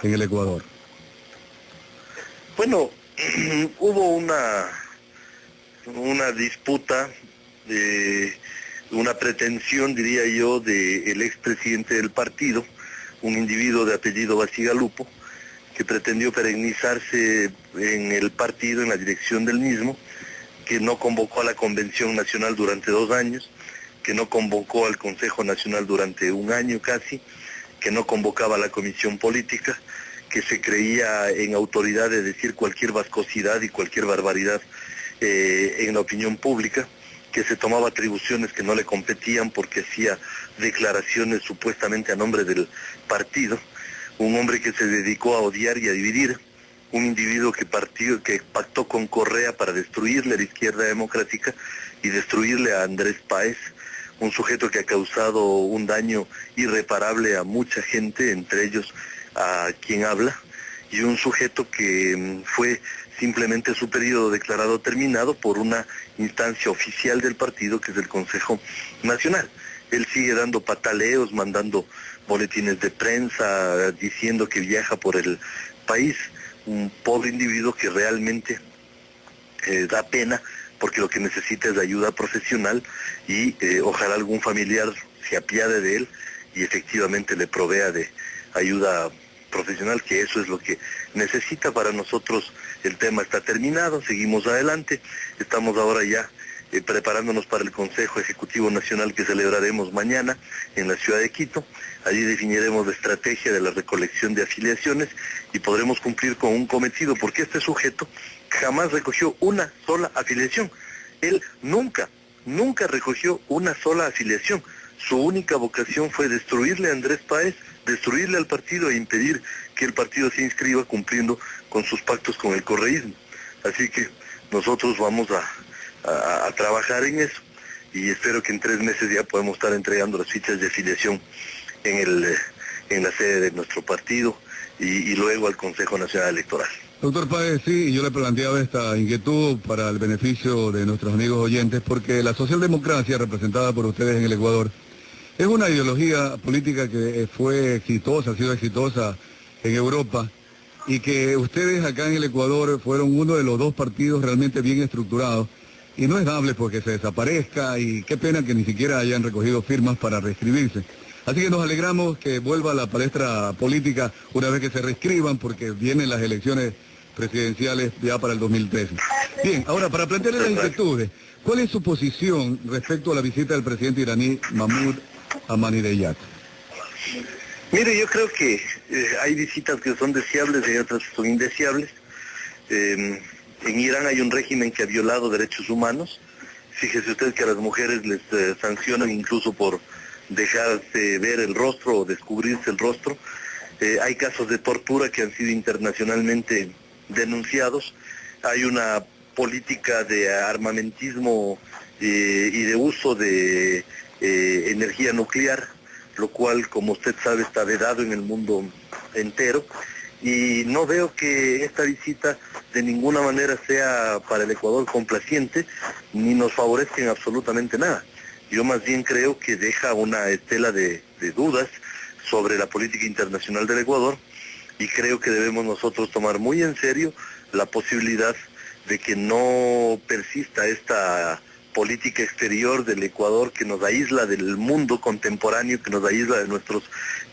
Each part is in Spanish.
en el Ecuador? Bueno, hubo una disputa, una pretensión, diría yo, del expresidente del partido, un individuo de apellido Bacigalupo, que pretendió perennizarse en el partido, en la dirección del mismo, que no convocó a la Convención Nacional durante 2 años, que no convocó al Consejo Nacional durante 1 año casi, que no convocaba a la Comisión Política, que se creía en autoridad de decir cualquier vascosidad y cualquier barbaridad en la opinión pública, que se tomaba atribuciones que no le competían porque hacía declaraciones supuestamente a nombre del partido, un hombre que se dedicó a odiar y a dividir, un individuo que pactó con Correa para destruirle a la izquierda democrática y destruirle a Andrés Páez, un sujeto que ha causado un daño irreparable a mucha gente, entre ellos a quien habla, y un sujeto que fue simplemente su periodo declarado terminado por una instancia oficial del partido, que es el Consejo Nacional. Él sigue dando pataleos, mandando boletines de prensa, diciendo que viaja por el país, un pobre individuo que realmente da pena, porque lo que necesita es ayuda profesional y ojalá algún familiar se apiade de él y efectivamente le provea de ayuda profesional, que eso es lo que necesita. Para nosotros el tema está terminado, seguimos adelante, estamos ahora ya preparándonos para el Consejo Ejecutivo Nacional que celebraremos mañana en la ciudad de Quito. Allí definiremos la estrategia de la recolección de afiliaciones y podremos cumplir con un cometido, porque este sujeto jamás recogió una sola afiliación. Él nunca recogió una sola afiliación. Su única vocación fue destruirle a Andrés Páez, destruirle al partido e impedir que el partido se inscriba cumpliendo con sus pactos con el correísmo. Así que nosotros vamos a trabajar en eso y espero que en 3 meses ya podamos estar entregando las fichas de afiliación en la sede de nuestro partido y luego al Consejo Nacional Electoral. Doctor Páez, sí, yo le planteaba esta inquietud para el beneficio de nuestros amigos oyentes, porque la socialdemocracia representada por ustedes en el Ecuador es una ideología política que fue exitosa, ha sido exitosa en Europa, y que ustedes acá en el Ecuador fueron uno de los 2 partidos realmente bien estructurados, y no es dable porque se desaparezca, y qué pena que ni siquiera hayan recogido firmas para reescribirse. Así que nos alegramos que vuelva a la palestra política una vez que se reescriban, porque vienen las elecciones presidenciales ya para el 2013. Bien, ahora para plantearle las inquietudes, ¿cuál es su posición respecto a la visita del presidente iraní Mahmoud Ahmadinejad? Mire, yo creo que hay visitas que son deseables y otras que son indeseables. En Irán hay un régimen que ha violado derechos humanos. Fíjese usted que a las mujeres les sancionan incluso por dejarse ver el rostro o descubrirse el rostro. Hay casos de tortura que han sido internacionalmente denunciados. Hay una política de armamentismo y de uso de energía nuclear, lo cual, como usted sabe, está vedado en el mundo entero. Y no veo que esta visita de ninguna manera sea para el Ecuador complaciente, ni nos favorezca en absolutamente nada. Yo más bien creo que deja una estela de dudas sobre la política internacional del Ecuador, y creo que debemos nosotros tomar muy en serio la posibilidad de que no persista esta política exterior del Ecuador que nos aísla del mundo contemporáneo, que nos aísla de nuestros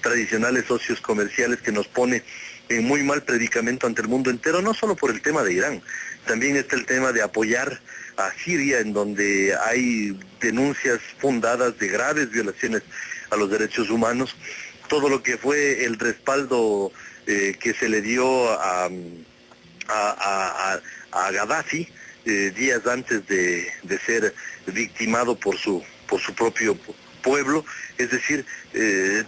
tradicionales socios comerciales, que nos pone en muy mal predicamento ante el mundo entero, no solo por el tema de Irán, también está el tema de apoyar a Siria, en donde hay denuncias fundadas de graves violaciones a los derechos humanos, todo lo que fue el respaldo que se le dio a Gaddafi días antes de ser victimado por su propio pueblo. Es decir,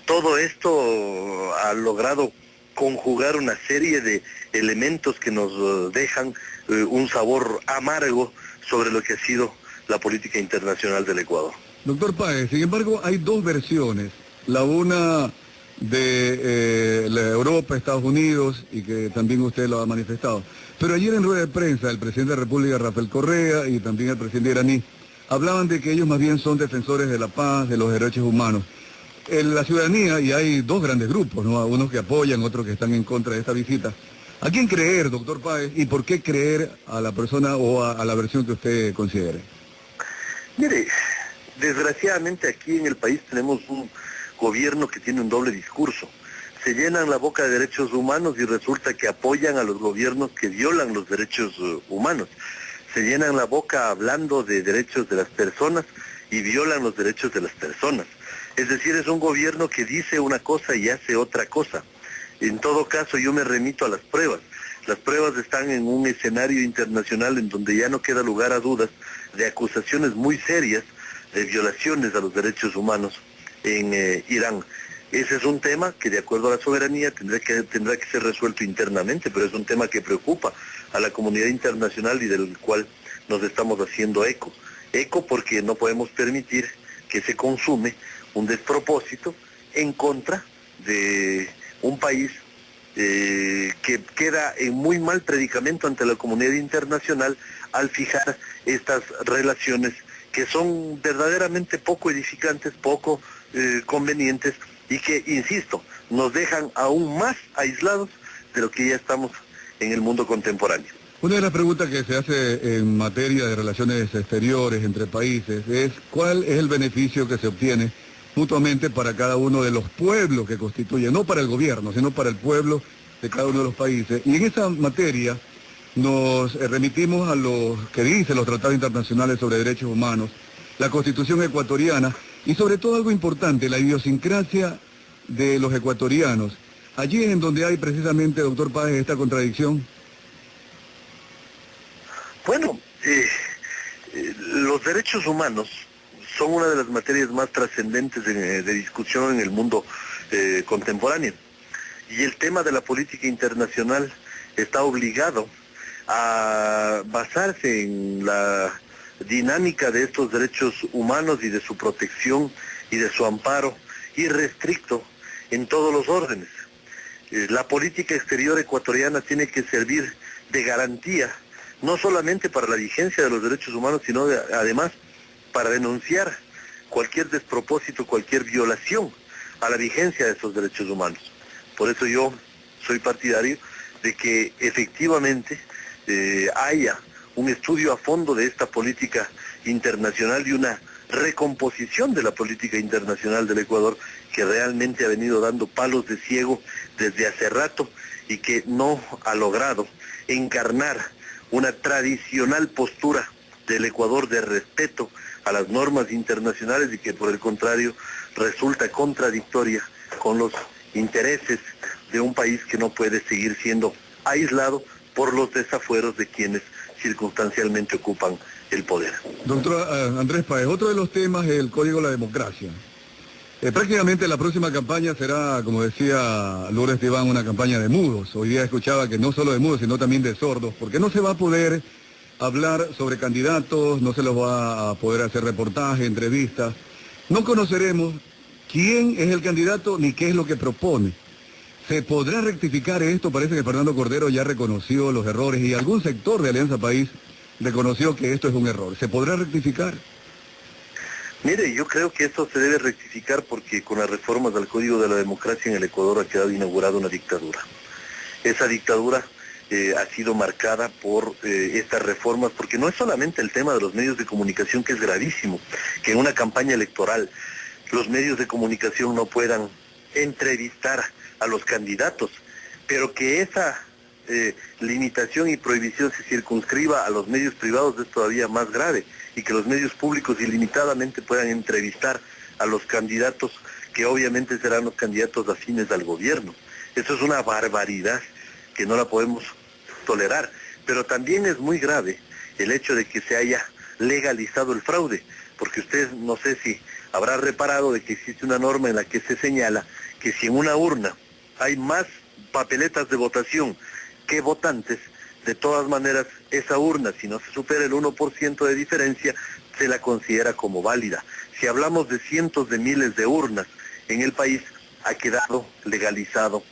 todo esto ha logrado conjugar una serie de elementos que nos dejan un sabor amargo sobre lo que ha sido la política internacional del Ecuador. Doctor Páez, sin embargo, hay 2 versiones. La una de la Europa, Estados Unidos, y que también usted lo ha manifestado. Pero ayer en rueda de prensa, el presidente de la República, Rafael Correa, y también el presidente iraní, hablaban de que ellos más bien son defensores de la paz, de los derechos humanos. la ciudadanía, y hay dos grandes grupos, ¿no? Unos que apoyan, otros que están en contra de esta visita. ¿A quién creer, doctor Páez, y por qué creer a la persona o a la versión que usted considere? Mire, desgraciadamente aquí en el país tenemos un gobierno que tiene un doble discurso. Se llenan la boca de derechos humanos y resulta que apoyan a los gobiernos que violan los derechos humanos. Se llenan la boca hablando de derechos de las personas y violan los derechos de las personas. Es decir, es un gobierno que dice una cosa y hace otra cosa. En todo caso, yo me remito a las pruebas. Las pruebas están en un escenario internacional en donde ya no queda lugar a dudas de acusaciones muy serias de violaciones a los derechos humanos en Irán. Ese es un tema que, de acuerdo a la soberanía, tendrá que ser resuelto internamente, pero es un tema que preocupa a la comunidad internacional y del cual nos estamos haciendo eco. Eco porque no podemos permitir que se consume un despropósito en contra de un país que queda en muy mal predicamento ante la comunidad internacional al fijar estas relaciones que son verdaderamente poco edificantes, poco convenientes y que, insisto, nos dejan aún más aislados de lo que ya estamos en el mundo contemporáneo. Una de las preguntas que se hace en materia de relaciones exteriores entre países es ¿cuál es el beneficio que se obtiene mutuamente para cada uno de los pueblos que constituyen, no para el gobierno, sino para el pueblo de cada uno de los países? Y en esa materia nos remitimos a lo que dicen los tratados internacionales sobre derechos humanos, la Constitución ecuatoriana y sobre todo algo importante, la idiosincrasia de los ecuatorianos. Allí es en donde hay precisamente, doctor Páez, esta contradicción. Bueno, los derechos humanos son una de las materias más trascendentes de discusión en el mundo contemporáneo. Y el tema de la política internacional está obligado a basarse en la dinámica de estos derechos humanos y de su protección y de su amparo irrestricto en todos los órdenes. La política exterior ecuatoriana tiene que servir de garantía, no solamente para la vigencia de los derechos humanos, sino además para denunciar cualquier despropósito, cualquier violación a la vigencia de esos derechos humanos. Por eso yo soy partidario de que efectivamente haya un estudio a fondo de esta política internacional y una recomposición de la política internacional del Ecuador, que realmente ha venido dando palos de ciego desde hace rato y que no ha logrado encarnar una tradicional postura del Ecuador de respeto a las normas internacionales y que por el contrario resulta contradictoria con los intereses de un país que no puede seguir siendo aislado por los desafueros de quienes circunstancialmente ocupan el poder. Doctor Andrés Páez, otro de los temas es el Código de la Democracia. Prácticamente la próxima campaña será, como decía Lourdes Tibán, una campaña de mudos. Hoy día escuchaba que no solo de mudos, sino también de sordos, porque no se va a poder hablar sobre candidatos, no se los va a poder hacer reportajes, entrevistas. No conoceremos quién es el candidato ni qué es lo que propone. ¿Se podrá rectificar esto? Parece que Fernando Cordero ya reconoció los errores y algún sector de Alianza País reconoció que esto es un error. ¿Se podrá rectificar? Mire, yo creo que esto se debe rectificar porque con las reformas del Código de la Democracia en el Ecuador ha quedado inaugurada una dictadura. Esa dictadura ha sido marcada por estas reformas, porque no es solamente el tema de los medios de comunicación, que es gravísimo, que en una campaña electoral los medios de comunicación no puedan entrevistar a los candidatos, pero que esa limitación y prohibición se circunscriba a los medios privados es todavía más grave, y que los medios públicos ilimitadamente puedan entrevistar a los candidatos que obviamente serán los candidatos afines al gobierno. Eso es una barbaridad que no la podemos tolerar, pero también es muy grave el hecho de que se haya legalizado el fraude, porque usted no sé si habrá reparado de que existe una norma en la que se señala que si en una urna hay más papeletas de votación que votantes, de todas maneras esa urna, si no se supera el 1% de diferencia, se la considera como válida. Si hablamos de cientos de miles de urnas en el país, ha quedado legalizado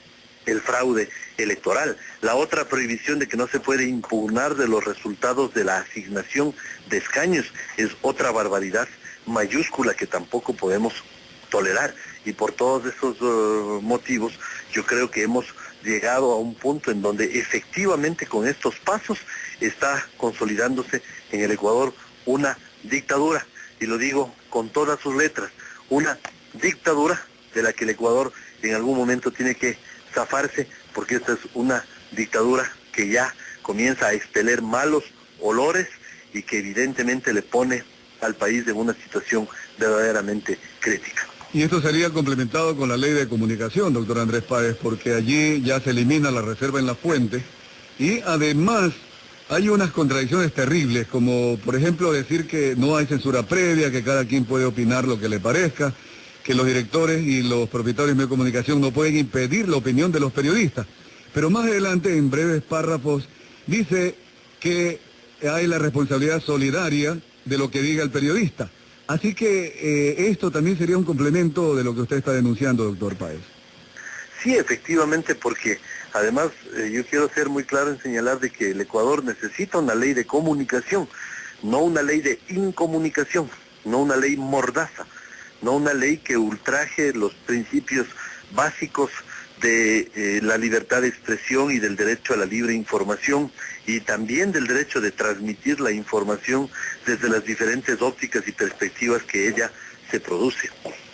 el fraude electoral. La otra prohibición de que no se puede impugnar de los resultados de la asignación de escaños es otra barbaridad mayúscula que tampoco podemos tolerar. Y por todos esos motivos, yo creo que hemos llegado a un punto en donde efectivamente con estos pasos está consolidándose en el Ecuador una dictadura, y lo digo con todas sus letras, una dictadura de la que el Ecuador en algún momento tiene que zafarse, porque esta es una dictadura que ya comienza a expeler malos olores y que evidentemente le pone al país en una situación verdaderamente crítica. Y esto sería complementado con la ley de comunicación, doctor Andrés Páez, porque allí ya se elimina la reserva en la fuente y además hay unas contradicciones terribles, como por ejemplo decir que no hay censura previa, que cada quien puede opinar lo que le parezca, que los directores y los propietarios de medios de comunicación no pueden impedir la opinión de los periodistas. Pero más adelante, en breves párrafos, dice que hay la responsabilidad solidaria de lo que diga el periodista. Así que esto también sería un complemento de lo que usted está denunciando, doctor Páez. Sí, efectivamente, porque además yo quiero ser muy claro en señalar de que el Ecuador necesita una ley de comunicación, no una ley de incomunicación, no una ley mordaza, no una ley que ultraje los principios básicos de la libertad de expresión y del derecho a la libre información, y también del derecho de transmitir la información desde las diferentes ópticas y perspectivas que ella se produce.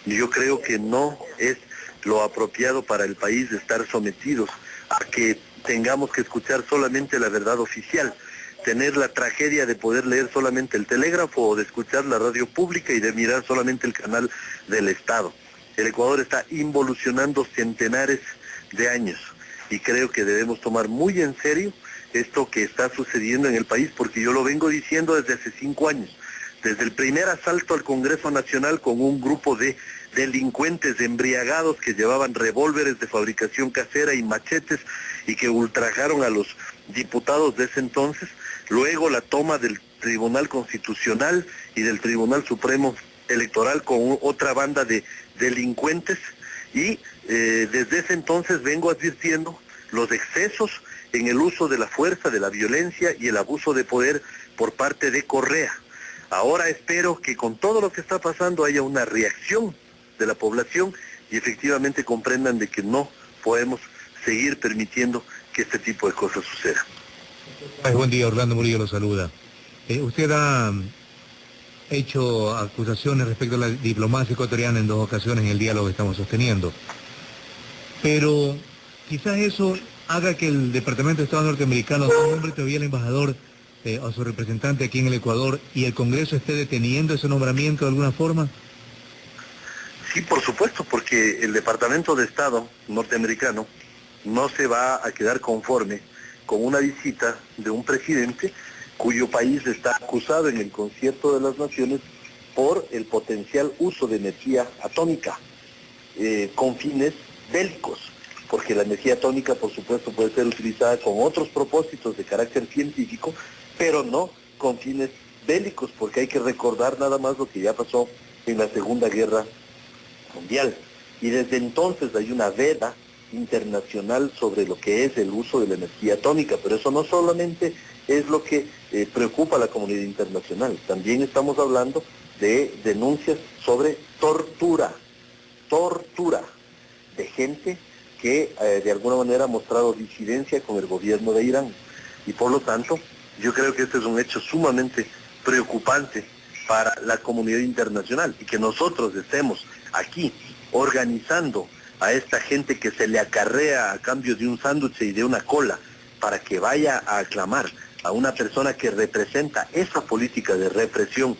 Yo creo que no es lo apropiado para el país de estar sometidos a que tengamos que escuchar solamente la verdad oficial, tener la tragedia de poder leer solamente el telégrafo o de escuchar la radio pública y de mirar solamente el canal del Estado. El Ecuador está involucionando centenares de años y creo que debemos tomar muy en serio esto que está sucediendo en el país, porque yo lo vengo diciendo desde hace 5 años, desde el primer asalto al Congreso Nacional con un grupo de delincuentes embriagados que llevaban revólveres de fabricación casera y machetes y que ultrajaron a los diputados de ese entonces, luego la toma del Tribunal Constitucional y del Tribunal Supremo Electoral con otra banda de delincuentes, y desde ese entonces vengo advirtiendo los excesos en el uso de la fuerza, de la violencia y el abuso de poder por parte de Correa. Ahora espero que con todo lo que está pasando haya una reacción de la población y efectivamente comprendan de que no podemos seguir permitiendo que este tipo de cosas sucedan. Buen día, Orlando Murillo lo saluda. Usted ha hecho acusaciones respecto a la diplomacia ecuatoriana en 2 ocasiones en el diálogo que estamos sosteniendo. Pero quizás eso haga que el Departamento de Estado norteamericano nombre todavía al embajador a su representante aquí en el Ecuador y el Congreso esté deteniendo ese nombramiento de alguna forma. Sí, por supuesto, porque el Departamento de Estado norteamericano no se va a quedar conforme con una visita de un presidente cuyo país está acusado en el Concierto de las Naciones por el potencial uso de energía atómica con fines bélicos, porque la energía atómica por supuesto puede ser utilizada con otros propósitos de carácter científico, pero no con fines bélicos, porque hay que recordar nada más lo que ya pasó en la Segunda Guerra Mundial. Y desde entonces hay una veda internacional sobre lo que es el uso de la energía atómica, pero eso no solamente es lo que preocupa a la comunidad internacional, también estamos hablando de denuncias sobre tortura de gente que de alguna manera ha mostrado disidencia con el gobierno de Irán, y por lo tanto yo creo que este es un hecho sumamente preocupante para la comunidad internacional, y que nosotros estemos aquí organizando a esta gente que se le acarrea a cambio de un sándwich y de una cola para que vaya a aclamar a una persona que representa esa política de represión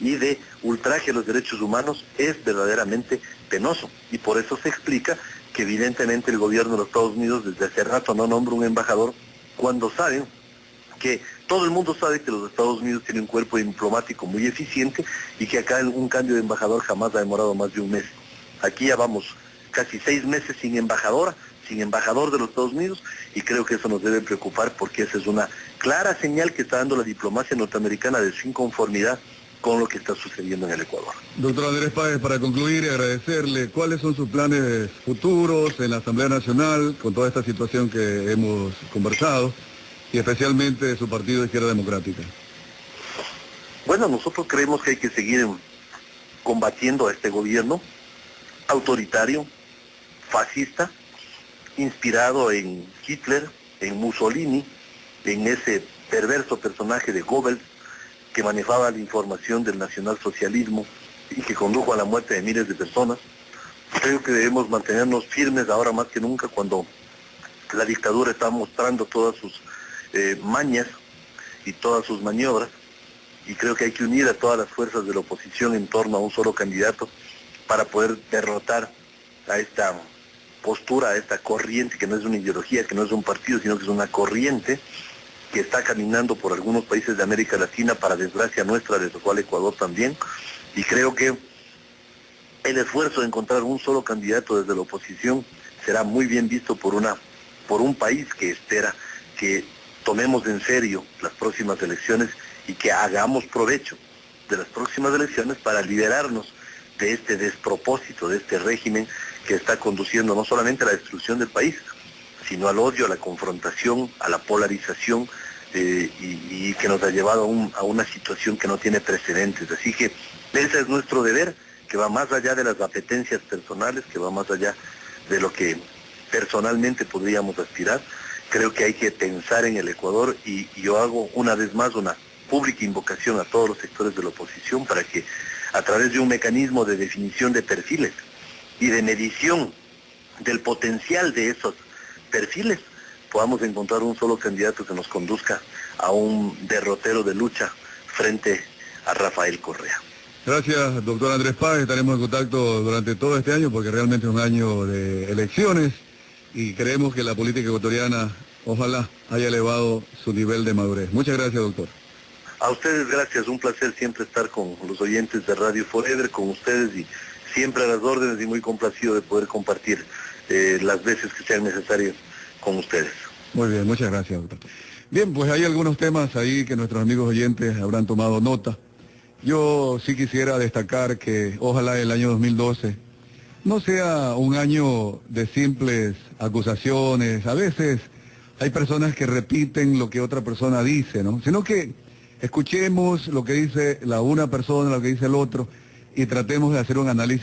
y de ultraje a los derechos humanos es verdaderamente penoso, y por eso se explica que evidentemente el gobierno de los Estados Unidos desde hace rato no nombra un embajador, cuando saben que todo el mundo sabe que los Estados Unidos tienen un cuerpo diplomático muy eficiente y que acá un cambio de embajador jamás ha demorado más de un mes. Aquí ya vamos casi 6 meses sin embajadora, sin embajador de los Estados Unidos, y creo que eso nos debe preocupar, porque esa es una clara señal que está dando la diplomacia norteamericana de su inconformidad con lo que está sucediendo en el Ecuador. Doctor Andrés Páez, para concluir y agradecerle, ¿cuáles son sus planes futuros en la Asamblea Nacional con toda esta situación que hemos conversado, y especialmente de su partido de Izquierda Democrática? Bueno, nosotros creemos que hay que seguir combatiendo a este gobierno autoritario, fascista, inspirado en Hitler, en Mussolini, en ese perverso personaje de Goebbels, que manejaba la información del nacionalsocialismo y que condujo a la muerte de miles de personas. Creo que debemos mantenernos firmes ahora más que nunca, cuando la dictadura está mostrando todas sus mañas y todas sus maniobras, y creo que hay que unir a todas las fuerzas de la oposición en torno a un solo candidato para poder derrotar a esta postura, a esta corriente que no es una ideología, que no es un partido, sino que es una corriente que está caminando por algunos países de América Latina, para desgracia nuestra, de lo cual Ecuador también. Y creo que el esfuerzo de encontrar un solo candidato desde la oposición será muy bien visto por un país que espera que tomemos en serio las próximas elecciones y que hagamos provecho de las próximas elecciones para liberarnos de este despropósito, de este régimen que está conduciendo no solamente a la destrucción del país, sino al odio, a la confrontación, a la polarización, y que nos ha llevado a una situación que no tiene precedentes. Así que ese es nuestro deber, que va más allá de las apetencias personales, que va más allá de lo que personalmente podríamos aspirar. Creo que hay que pensar en el Ecuador, y yo hago una vez más una pública invocación a todos los sectores de la oposición para que, a través de un mecanismo de definición de perfiles y de medición del potencial de esos perfiles, podamos encontrar un solo candidato que nos conduzca a un derrotero de lucha frente a Rafael Correa. Gracias, doctor Andrés Páez. Estaremos en contacto durante todo este año, porque realmente es un año de elecciones y creemos que la política ecuatoriana, ojalá, haya elevado su nivel de madurez. Muchas gracias, doctor. A ustedes gracias, un placer siempre estar con los oyentes de Radio Forever, con ustedes, y siempre a las órdenes, y muy complacido de poder compartir las veces que sean necesarias con ustedes. Muy bien, muchas gracias, doctor. Bien, pues hay algunos temas ahí que nuestros amigos oyentes habrán tomado nota. Yo sí quisiera destacar que ojalá el año 2012 no sea un año de simples acusaciones. A veces hay personas que repiten lo que otra persona dice, ¿no? Sino que escuchemos lo que dice la una persona, lo que dice el otro, y tratemos de hacer un análisis